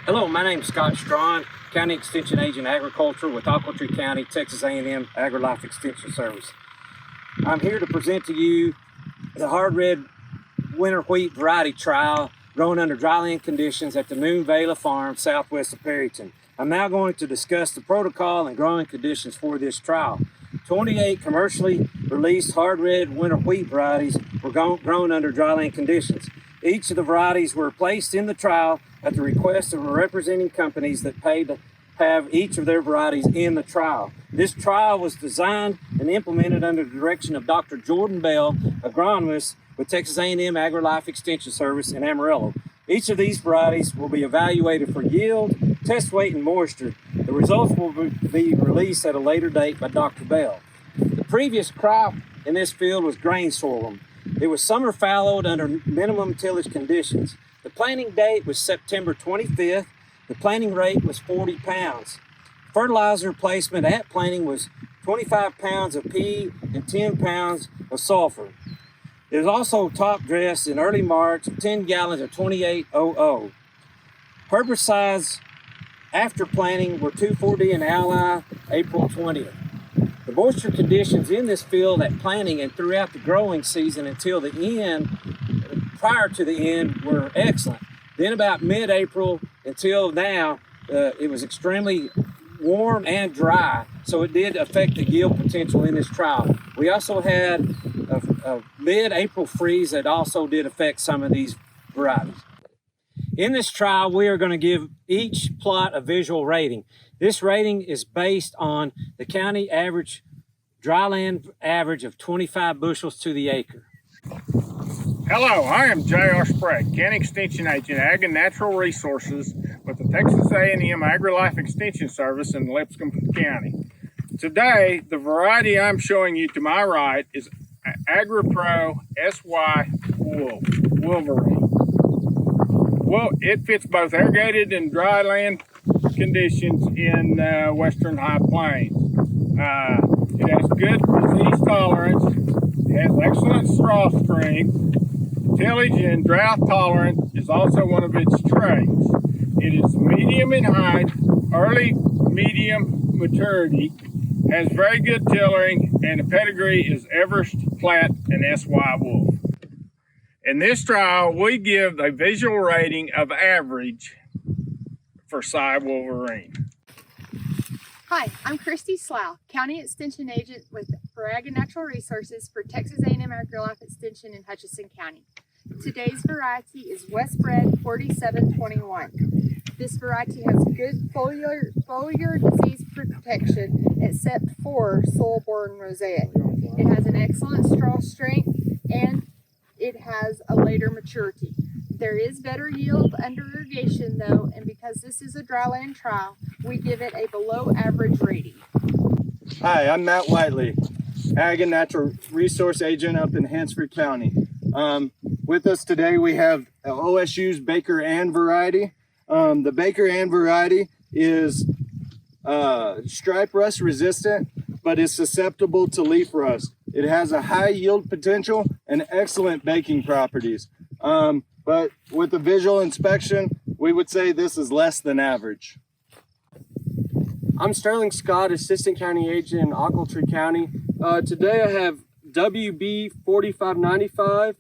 Hello, my name is Scott Strawn, County Extension Agent Agriculture with Ogletree County, Texas A&M AgriLife Extension Service. I'm here to present to you the hard red winter wheat variety trial grown under dryland conditions at the Moon Vela Farm southwest of Perryton. I'm now going to discuss the protocol and growing conditions for this trial. 28 commercially released hard red winter wheat varieties were grown under dryland conditions. Each of the varieties were placed in the trial at the request of representing companies that paid to have each of their varieties in the trial. This trial was designed and implemented under the direction of Dr. Jordan Bell, agronomist with Texas A&M AgriLife Extension Service in Amarillo. Each of these varieties will be evaluated for yield, test weight, and moisture. The results will be released at a later date by Dr. Bell. The previous crop in this field was grain sorghum. It was summer fallowed under minimum tillage conditions. The planting date was September 25th. The planting rate was 40 pounds. Fertilizer placement at planting was 25 pounds of P and 10 pounds of sulfur. It was also top dressed in early March, 10 gallons of 2800. Herbicides after planting were 2,4-D and Ally April 20th. The moisture conditions in this field at planting and throughout the growing season until the end, prior to the end, were excellent. Then about mid-April until now, it was extremely warm and dry, so it did affect the yield potential in this trial. We also had a mid-April freeze that also did affect some of these varieties. In this trial, we are going to give each plot a visual rating. This rating is based on the county average, dryland average of 25 bushels to the acre. Hello, I am J.R. Sprague, County Extension Agent, Ag and Natural Resources with the Texas A&M AgriLife Extension Service in Lipscomb County. Today, the variety I'm showing you to my right is AgriPro SY Wolverine. Well, it fits both irrigated and dryland conditions in western high plains. It has good disease tolerance, has excellent straw strength. Tillage and drought tolerant is also one of its traits. It is medium in height, early medium maturity, has very good tillering, and the pedigree is Everest, Platte, and SY Wolf. In this trial, we give a visual rating of average for SY Wolverine. Hi, I'm Christy Slough, County Extension Agent for Ag and Natural Resources for Texas A&M AgriLife Extension in Hutchinson County. Today's variety is Westbred 4721. This variety has good foliar disease protection except for soil-borne mosaic. It has an excellent straw strength and it has a later maturity. There is better yield under irrigation though, and because this is a dryland trial, we give it a below average rating. Hi, I'm Matt Whiteley, Ag and Natural Resource Agent up in Hansford County. With us today we have OSU's Baker Ann variety. The Baker Ann variety is stripe rust resistant, but is susceptible to leaf rust. It has a high yield potential and excellent baking properties. But with a visual inspection, we would say this is less than average. I'm Sterling Scott, Assistant County Agent in Ogletree County. Today I have WB 4595.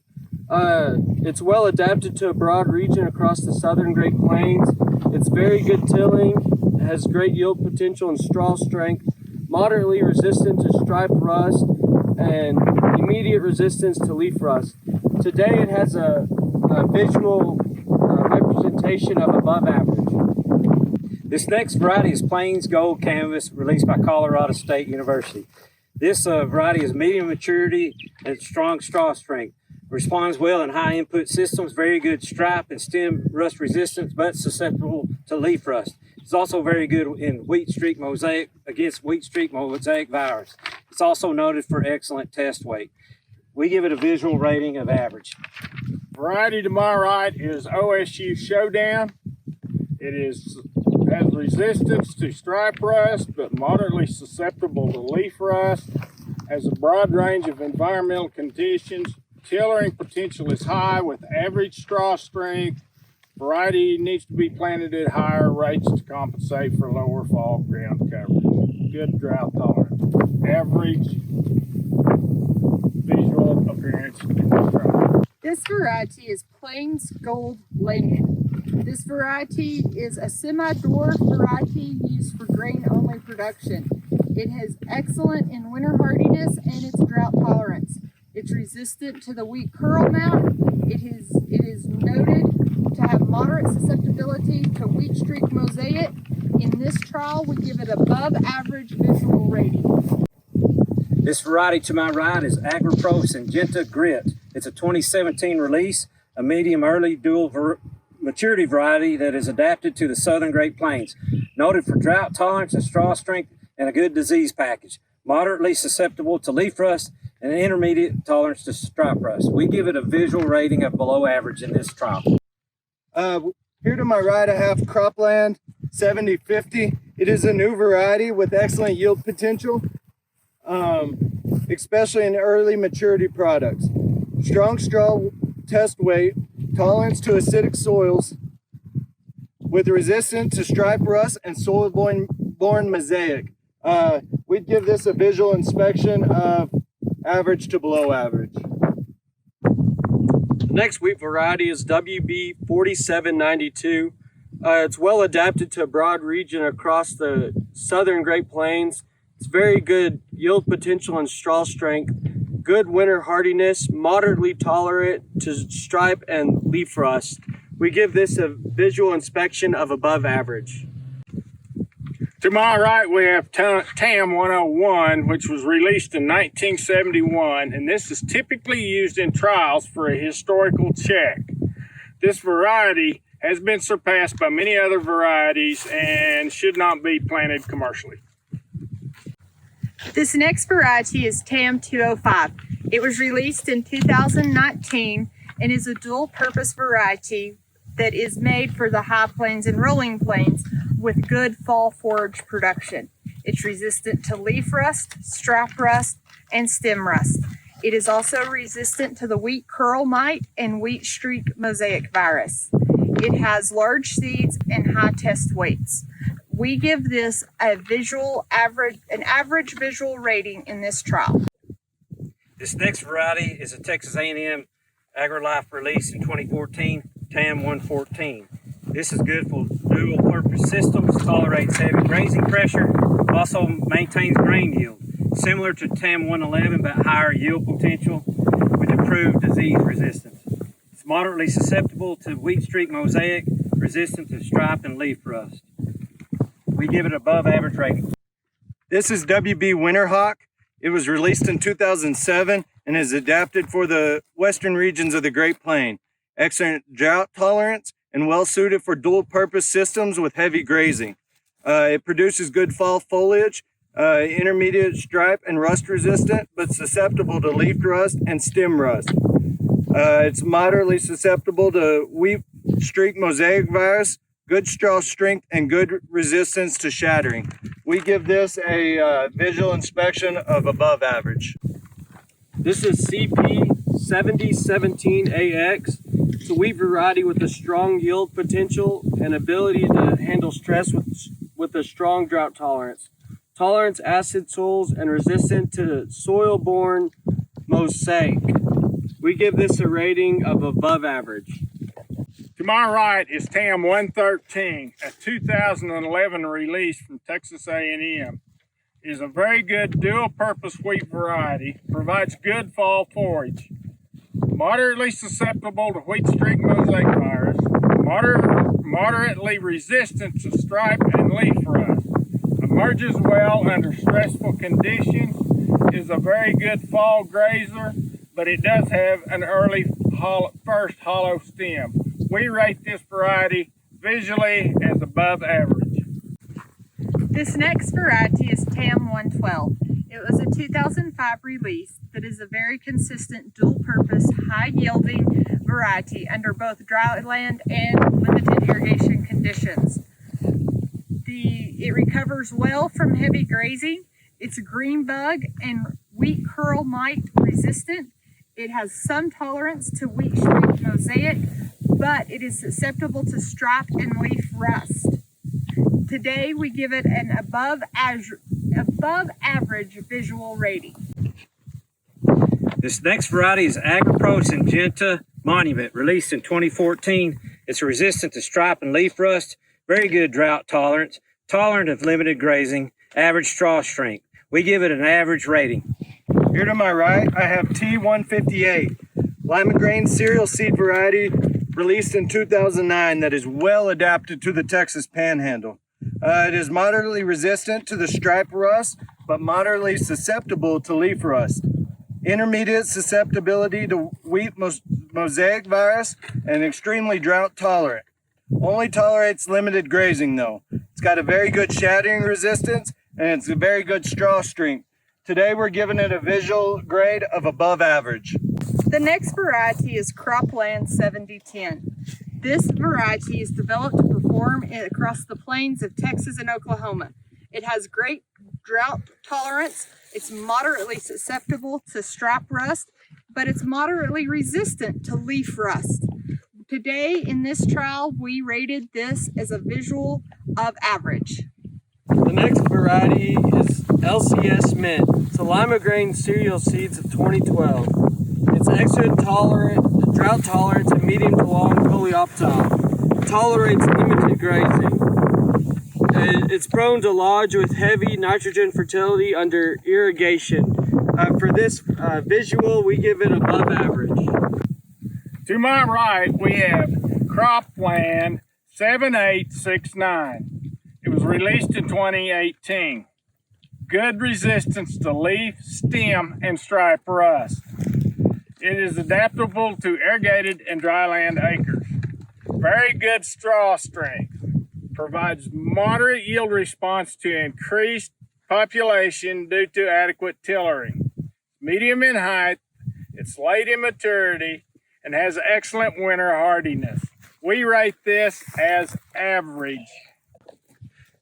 It's well adapted to a broad region across the southern Great Plains. It's very good tilling, has great yield potential and straw strength, moderately resistant to stripe rust, and immediate resistance to leaf rust. Today it has a visual representation of above average. This next variety is Plains Gold Canvas, released by Colorado State University. This variety is medium maturity and strong straw strength. Responds well in high input systems, very good stripe and stem rust resistance, but susceptible to leaf rust. It's also very good in wheat streak mosaic against wheat streak mosaic virus. It's also noted for excellent test weight. We give it a visual rating of average. Variety to my right is OSU Showdown. It has resistance to stripe rust, but moderately susceptible to leaf rust. Has a broad range of environmental conditions. Tillering potential is high with average straw strength, Variety needs to be planted at higher rates to compensate for lower fall ground coverage. Good drought tolerance. Average visual appearance in this drought. This variety is Plains Gold Lagan. This variety is a semi-dwarf variety used for grain-only production. It has excellent in winter hardiness and its drought tolerance. It's resistant to the wheat curl mount. It is noted to have moderate susceptibility to wheat streak mosaic. In this trial, we give it above average visual rating. This variety to my right is AgriPro Syngenta Grit. It's a 2017 release, a medium early dual maturity variety that is adapted to the southern Great Plains. Noted for drought tolerance and straw strength and a good disease package. Moderately susceptible to leaf rust and an intermediate tolerance to stripe rust. We give it a visual rating of below average in this trial. Here to my right, I have Cropland 7050. It is a new variety with excellent yield potential, especially in early maturity products. Strong straw test weight, tolerance to acidic soils, with resistance to stripe rust and soil-borne mosaic. We'd give this a visual inspection of average to below average. The next wheat variety is WB 4792. It's well adapted to a broad region across the southern Great Plains. It's very good yield potential and straw strength, good winter hardiness, moderately tolerant to stripe and leaf rust. We give this a visual inspection of above average. To my right, we have TAM 101, which was released in 1971, and this is typically used in trials for a historical check. This variety has been surpassed by many other varieties and should not be planted commercially. This next variety is TAM 205. It was released in 2019 and is a dual-purpose variety that is made for the high plains and rolling plains with good fall forage production. It's resistant to leaf rust, stripe rust, and stem rust. It is also resistant to the wheat curl mite and wheat streak mosaic virus. It has large seeds and high test weights. We give this an average visual rating in this trial. This next variety is a Texas A&M AgriLife release in 2014, TAM 114. This is good for dual purpose systems, tolerates heavy grazing pressure, also maintains grain yield. Similar to TAM 111, but higher yield potential with improved disease resistance. It's moderately susceptible to wheat streak mosaic, resistant to stripe and leaf rust. We give it above average rating. This is WB Winterhawk. It was released in 2007 and is adapted for the western regions of the Great Plains. Excellent drought tolerance and well suited for dual purpose systems with heavy grazing. It produces good fall foliage, intermediate stripe and rust resistant, but susceptible to leaf rust and stem rust. It's moderately susceptible to wheat streak mosaic virus, good straw strength, and good resistance to shattering. We give this a visual inspection of above average. This is CP 7017AX. It's a wheat variety with a strong yield potential and ability to handle stress with a strong drought tolerance. Tolerance acid soils and resistant to soil-borne mosaic. We give this a rating of above average. To my right is TAM 113, a 2011 release from Texas A&M. It is a very good dual-purpose wheat variety, provides good fall forage, moderately susceptible to wheat streak mosaic virus, moderately resistant to stripe and leaf rust, emerges well under stressful conditions, is a very good fall grazer, but it does have an early first hollow stem. We rate this variety visually as above average. This next variety is TAM 112. It was a 2005 release that is a very consistent dual-purpose, high-yielding variety under both dryland and limited irrigation conditions. It recovers well from heavy grazing. It's green bug and wheat curl mite resistant. It has some tolerance to wheat streak mosaic, but it is susceptible to stripe and leaf rust. Today we give it an above average visual rating. This next variety is AgriPro Syngenta Monument, released in 2014. It's resistant to stripe and leaf rust, very good drought tolerance, tolerant of limited grazing, average straw strength. We give it an average rating. Here to my right, I have T158, lima grain cereal seed variety, released in 2009, that is well adapted to the Texas Panhandle. It is moderately resistant to the stripe rust, but moderately susceptible to leaf rust. Intermediate susceptibility to wheat mosaic virus, and extremely drought tolerant. Only tolerates limited grazing though. It's got a very good shattering resistance, and it's a very good straw strength. Today we're giving it a visual grade of above average. The next variety is Cropland 7010. This variety is developed to perform across the plains of Texas and Oklahoma. It has great drought tolerance. It's moderately susceptible to stripe rust, but it's moderately resistant to leaf rust. Today in this trial, we rated this as a visual of average. The next variety is LCS Mint. It's a lima grain cereal seeds of 2012. It's excellent drought tolerance and medium to long coleoptile. It tolerates limited grazing. It's prone to lodge with heavy nitrogen fertility under irrigation. For this visual, we give it above average. To my right, we have Cropland 7869. It was released in 2018. Good resistance to leaf, stem, and stripe rust. It is adaptable to irrigated and dryland acres. Very good straw strength. Provides moderate yield response to increased population due to adequate tillering. Medium in height, it's late in maturity, and has excellent winter hardiness. We rate this as average.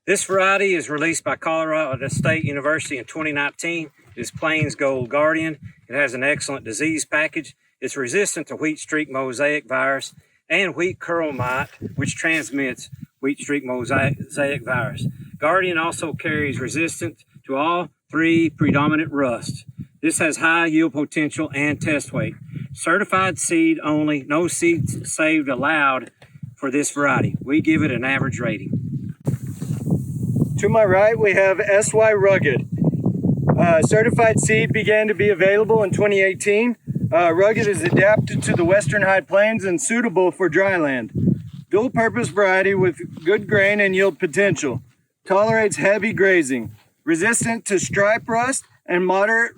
This variety is released by Colorado State University in 2019. It is Plains Gold Guardian. It has an excellent disease package. It's resistant to wheat streak mosaic virus and wheat curl mite, which transmits wheat streak mosaic virus. Guardian also carries resistance to all three predominant rusts. This has high yield potential and test weight. Certified seed only, no seeds saved allowed for this variety. We give it an average rating. To my right, we have SY Rugged. Certified seed began to be available in 2018. Rugged is adapted to the western high plains and suitable for dryland. Dual purpose variety with good grain and yield potential. Tolerates heavy grazing. Resistant to stripe rust and moderate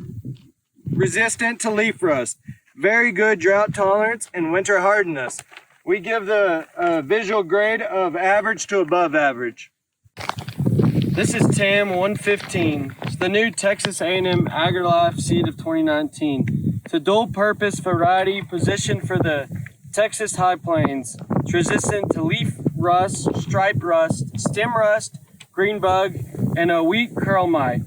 resistant to leaf rust. Very good drought tolerance and winter hardiness. We give the visual grade of average to above average. This is TAM 115. It's the new Texas A&M AgriLife seed of 2019. It's a dual-purpose variety positioned for the Texas High Plains. It's resistant to leaf rust, stripe rust, stem rust, green bug, and a wheat curl mite.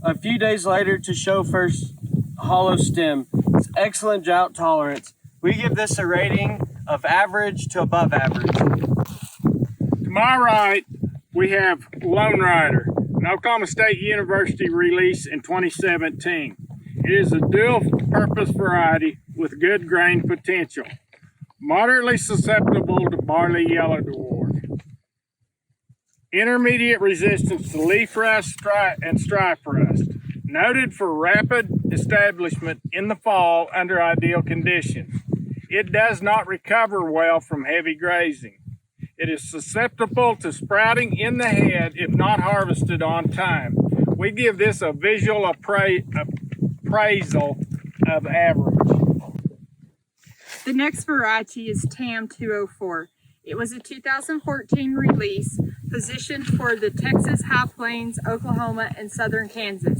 A few days later to show first hollow stem. It's excellent drought tolerance. We give this a rating of average to above average. To my right, we have Lone Rider, an Oklahoma State University release in 2017. It is a dual-purpose variety with good grain potential. Moderately susceptible to barley yellow dwarf. Intermediate resistance to leaf rust and stripe rust. Noted for rapid establishment in the fall under ideal conditions. It does not recover well from heavy grazing. It is susceptible to sprouting in the head if not harvested on time. We give this a visual appraisal of average. The next variety is TAM 204. It was a 2014 release positioned for the Texas High Plains, Oklahoma, and southern Kansas.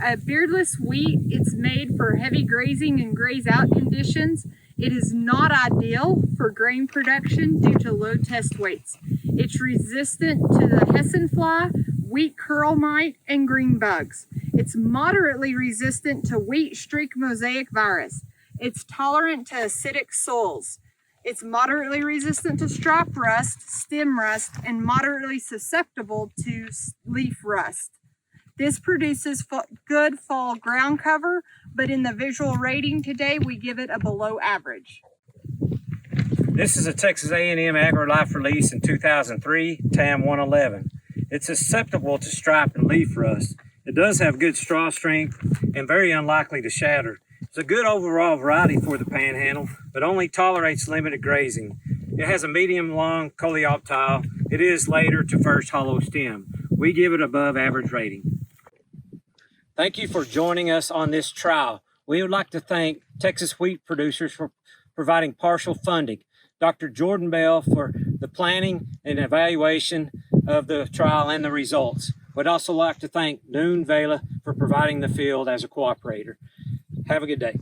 A beardless wheat, it's made for heavy grazing and graze out conditions. It is not ideal for grain production due to low test weights. It's resistant to the Hessen fly, wheat curl mite, and green bugs. It's moderately resistant to wheat streak mosaic virus. It's tolerant to acidic soils. It's moderately resistant to stripe rust, stem rust, and moderately susceptible to leaf rust. This produces good fall ground cover, but in the visual rating today, we give it a below average. This is a Texas A&M AgriLife release in 2003, TAM 111. It's susceptible to stripe and leaf rust. It does have good straw strength and very unlikely to shatter. It's a good overall variety for the Panhandle, but only tolerates limited grazing. It has a medium long coleoptile. It is later to first hollow stem. We give it above average rating. Thank you for joining us on this trial. We would like to thank Texas wheat producers for providing partial funding, Dr. Jordan Bell for the planning and evaluation of the trial and the results. We'd also like to thank Noon Vela for providing the field as a cooperator. Have a good day.